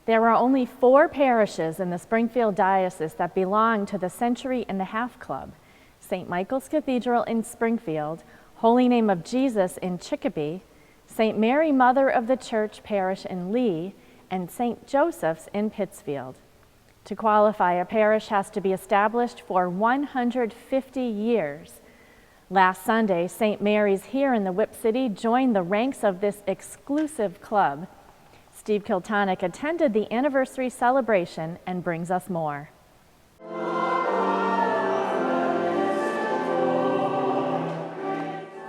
There are only 4 parishes in the Springfield Diocese that belong to the Century and a Half Club: St. Michael's Cathedral in Springfield, Holy Name of Jesus in Chicopee, St. Mary Mother of the Church Parish in Lee, and St. Joseph's in Pittsfield. To qualify, a parish has to be established for 150 years. Last Sunday, St. Mary's here in the Whip City joined the ranks of this exclusive club. Steve Kiltonick attended the anniversary celebration and brings us more.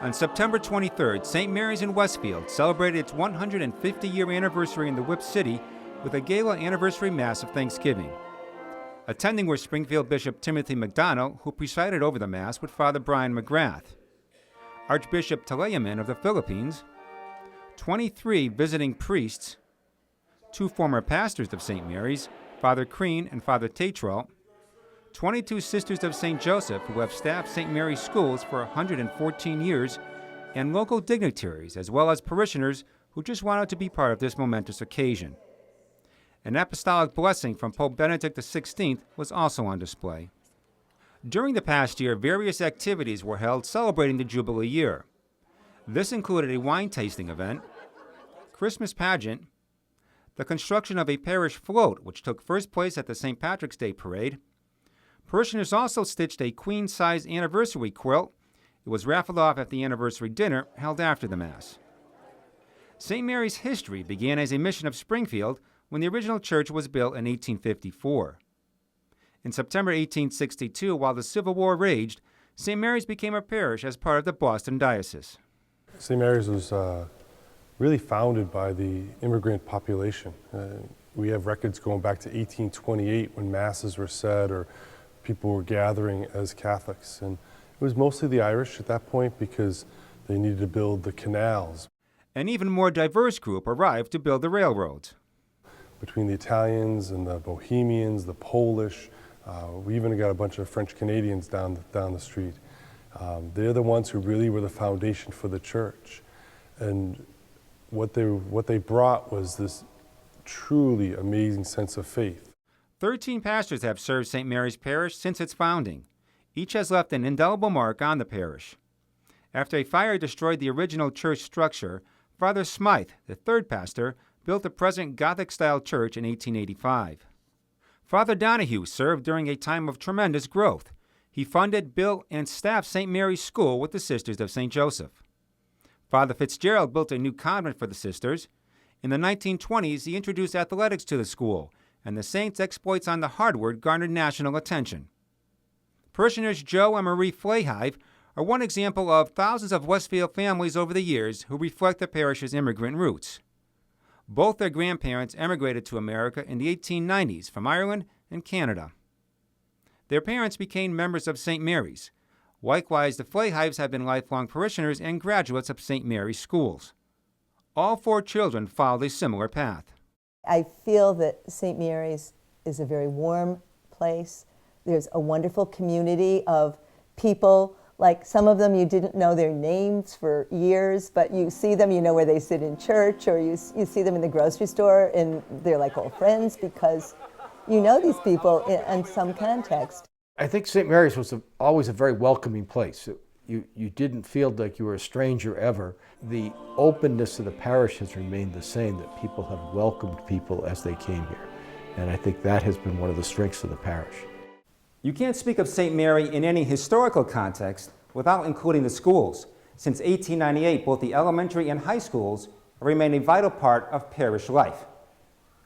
On September 23rd, St. Mary's in Westfield celebrated its 150-year anniversary in the Whip City with a gala anniversary Mass of Thanksgiving. Attending were Springfield Bishop Timothy McDonald, who presided over the Mass with Father Brian McGrath, Archbishop Talayaman of the Philippines, 23 visiting priests, 2 former pastors of St. Mary's, Father Crean and Father Tatro, 22 Sisters of St. Joseph who have staffed St. Mary's schools for 114 years, and local dignitaries, as well as parishioners who just wanted to be part of this momentous occasion. An apostolic blessing from Pope Benedict XVI was also on display. During the past year, various activities were held celebrating the Jubilee year. This included a wine tasting event, Christmas pageant, the construction of a parish float, which took first place at the St. Patrick's Day Parade. Parishioners also stitched a queen-size anniversary quilt. It was raffled off at the anniversary dinner held after the Mass. St. Mary's history began as a mission of Springfield when the original church was built in 1854. In September 1862, while the Civil War raged, St. Mary's became a parish as part of the Boston Diocese. St. Mary's was really founded by the immigrant population. We have records going back to 1828 when masses were said or people were gathering as Catholics. And it was mostly the Irish at that point because they needed to build the canals. An even more diverse group arrived to build the railroads. Between the Italians and the Bohemians, the Polish, we even got a bunch of French Canadians down the street. They're the ones who really were the foundation for the church. And what they brought was this truly amazing sense of faith. 13 pastors have served St. Mary's Parish since its founding. Each has left an indelible mark on the parish. After a fire destroyed the original church structure, Father Smythe, the third pastor, built the present Gothic-style church in 1885. Father Donahue served during a time of tremendous growth. He funded, built, and staffed St. Mary's School with the Sisters of St. Joseph. Father Fitzgerald built a new convent for the sisters. In the 1920s, he introduced athletics to the school, and the saints' exploits on the hardwood garnered national attention. Parishioners Joe and Marie Flayhive are one example of thousands of Westfield families over the years who reflect the parish's immigrant roots. Both their grandparents emigrated to America in the 1890s from Ireland and Canada. Their parents became members of St. Mary's. Likewise, the Flayhives have been lifelong parishioners and graduates of St. Mary's schools. All 4 children followed a similar path. I feel that St. Mary's is a very warm place. There's a wonderful community of people. Like some of them you didn't know their names for years, but you see them, you know where they sit in church, or you see them in the grocery store, and they're like old friends because you know these people in some context. I think St. Mary's was always a very welcoming place. You didn't feel like you were a stranger ever. The openness of the parish has remained the same, that people have welcomed people as they came here. And I think that has been one of the strengths of the parish. You can't speak of St. Mary in any historical context without including the schools. Since 1898, both the elementary and high schools remain a vital part of parish life.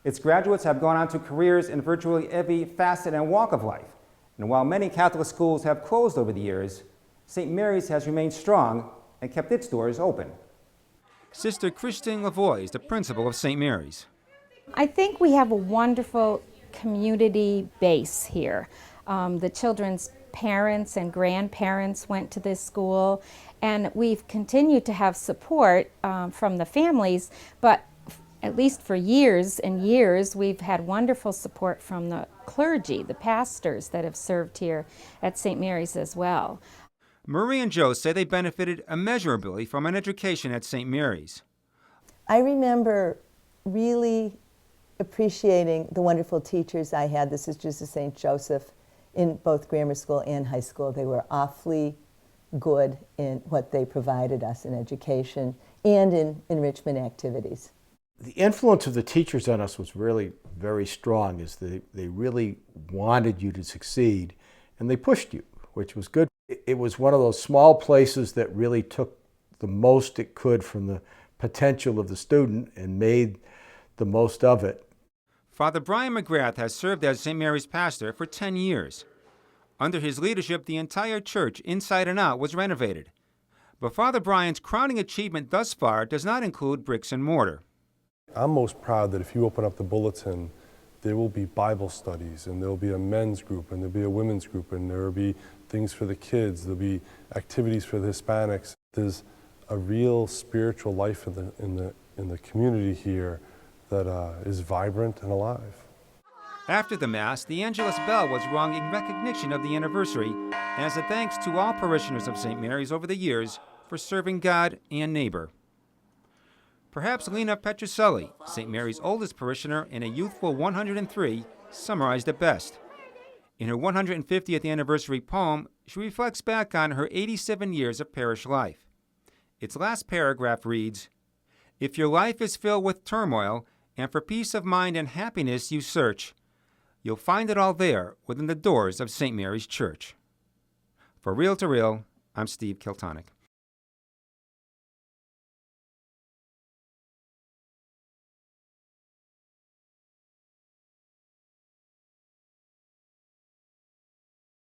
Its graduates have gone on to careers in virtually every facet and walk of life. And while many Catholic schools have closed over the years, St. Mary's has remained strong and kept its doors open. Sister Christine Lavoie is the principal of St. Mary's. I think we have a wonderful community base here. The children's parents and grandparents went to this school, and we've continued to have support from the families, but at least for years and years, we've had wonderful support from the clergy, the pastors that have served here at St. Mary's as well. Marie and Joe say they benefited immeasurably from an education at St. Mary's. I remember really appreciating the wonderful teachers I had. This is just St. Joseph in both grammar school and high school. They were awfully good in what they provided us in education and in enrichment activities. The influence of the teachers on us was really very strong, as they really wanted you to succeed, and they pushed you, which was good. It was one of those small places that really took the most it could from the potential of the student and made the most of it. Father Brian McGrath has served as St. Mary's pastor for 10 years. Under his leadership, the entire church, inside and out, was renovated. But Father Brian's crowning achievement thus far does not include bricks and mortar. I'm most proud that if you open up the bulletin, there will be Bible studies, and there will be a men's group, and there will be a women's group, and there will be things for the kids, there will be activities for the Hispanics. There's a real spiritual life in the community here that is vibrant and alive. After the Mass, the Angelus bell was rung in recognition of the anniversary as a thanks to all parishioners of St. Mary's over the years for serving God and neighbor. Perhaps Lena Petrucelli, St. Mary's oldest parishioner and a youthful 103, summarized it best. In her 150th anniversary poem, she reflects back on her 87 years of parish life. Its last paragraph reads, "If your life is filled with turmoil, and for peace of mind and happiness you search, you'll find it all there within the doors of St. Mary's Church." For Real to Real, I'm Steve Kiltonick.